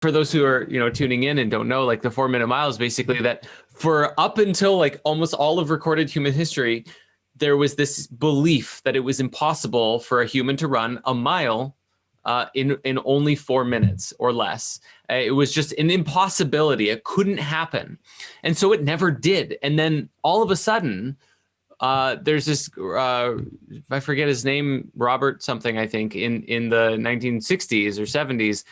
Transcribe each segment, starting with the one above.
for those who are, tuning in and don't know, like the 4 minute mile is basically that for up until like almost all of recorded human history, there was this belief that it was impossible for a human to run a mile in only 4 minutes or less. It was just an impossibility. It couldn't happen. And so it never did. And then all of a sudden, there's this, I forget his name, Robert something, I think, in the 1960s or 70s,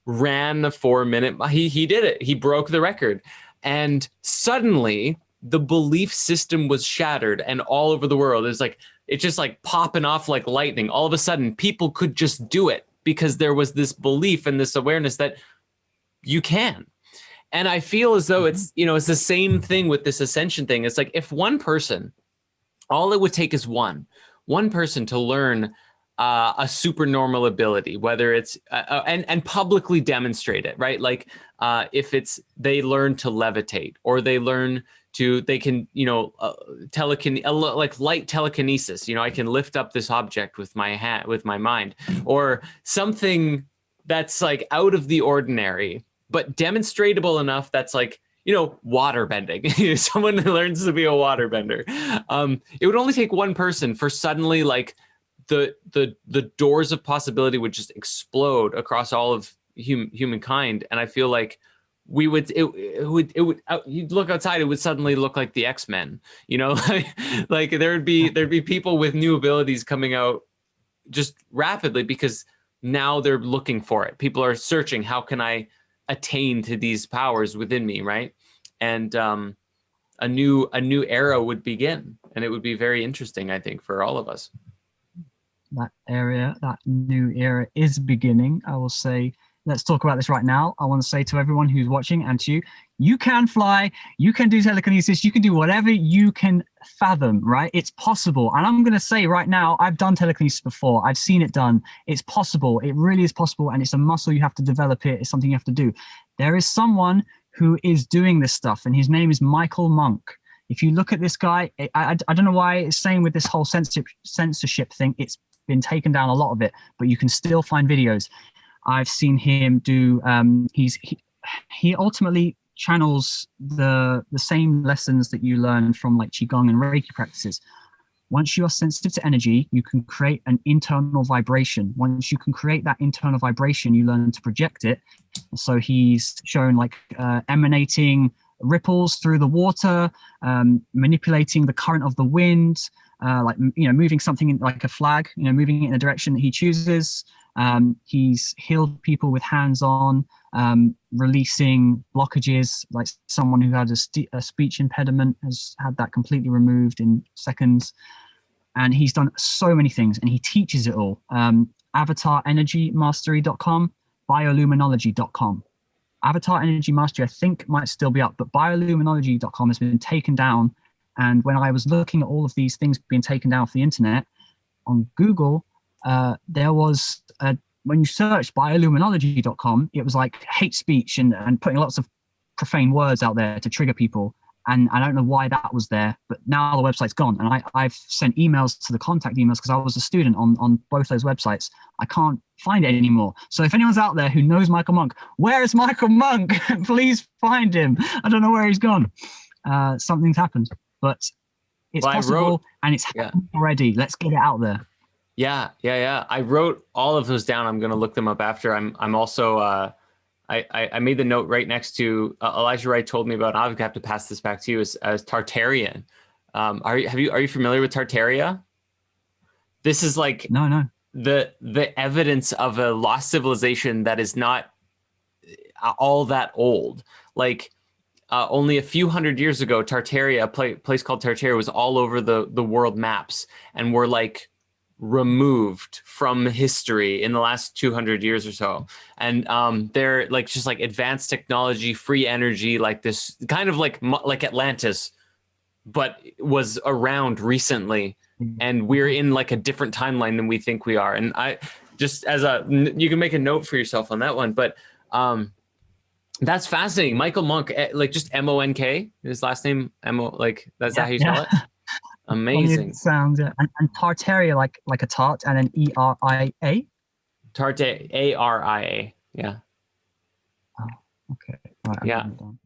ran the 4 minute. He did it. He broke the record. And suddenly the belief system was shattered, and all over the world, it's just like popping off like lightning. All of a sudden people could just do it because there was this belief and this awareness that you can. And I feel as though it's the same thing with this ascension thing. It's like if one person, all it would take is one person to learn a supernormal ability, whether it's and publicly demonstrate it, right? Like if it's they learn to levitate, or they can like light telekinesis. I can lift up this object with my hand, with my mind, or something that's like out of the ordinary, but demonstratable enough that's like, water bending. Someone who learns to be a waterbender. It would only take one person for suddenly like the doors of possibility would just explode across all of humankind. And I feel like you'd look outside, it would suddenly look like the X-Men, like there'd be people with new abilities coming out just rapidly because now they're looking for it. People are searching, how can I attain to these powers within me, right? And a new era would begin, and it would be very interesting, I think, for all of us. That new era is beginning. I will say, let's talk about this right now. I want to say to everyone who's watching and to you, you can fly, you can do telekinesis, you can do whatever you can fathom, right? It's possible. And I'm going to say right now, I've done telekinesis before. I've seen it done. It's possible. It really is possible. And it's a muscle. You have to develop it. It's something you have to do. There is someone who is doing this stuff, and his name is Michael Monk. If you look at this guy, I don't know why it's saying with this whole censorship thing, it's been taken down, a lot of it, but you can still find videos. I've seen him do, he ultimately channels the same lessons that you learn from like Qigong and Reiki practices. Once you are sensitive to energy, you can create an internal vibration. Once you can create that internal vibration, you learn to project it. So he's shown like emanating ripples through the water, manipulating the current of the wind, moving something in like a flag, moving it in a direction that he chooses. He's healed people with hands-on, releasing blockages, like someone who had a speech impediment has had that completely removed in seconds. And he's done so many things, and he teaches it all. AvatarEnergyMastery.com, bioluminology.com. Avatar Energy Mastery, I think, might still be up, but bioluminology.com has been taken down. And when I was looking at all of these things being taken down off the internet, on Google, there was when you searched bioluminology.com, it was like hate speech and putting lots of profane words out there to trigger people. And I don't know why that was there, but now the website's gone. And I've sent emails to the contact emails because I was a student on both those websites. I can't find it anymore. So if anyone's out there who knows Michael Monk, where is Michael Monk? Please find him. I don't know where he's gone. Something's happened, but it's possible and it's happened already. Let's get it out there. Yeah. I wrote all of those down. I'm going to look them up after. I'm also, I made the note right next to Elijah Wright told me about, I'll have to pass this back to you, as Tartarian. Are you familiar with Tartaria? This is like no the evidence of a lost civilization that is not all that old. Like only a few hundred years ago, Tartaria, a place called Tartaria, was all over the world maps, and were like removed from history in the last 200 years or so. And they're like just like advanced technology, free energy, like this kind of like Atlantis, but was around recently. And we're in like a different timeline than we think we are. And I just you can make a note for yourself on that one, but that's fascinating. Michael Monk, like just M-O-N-K, his last name, that's how you spell it? Amazing. It sounds, and Tartaria, like a tart, and then E-R-I-A. Tarte, A-R-I-A. Yeah. Oh, okay. Right, Yeah. I'm done.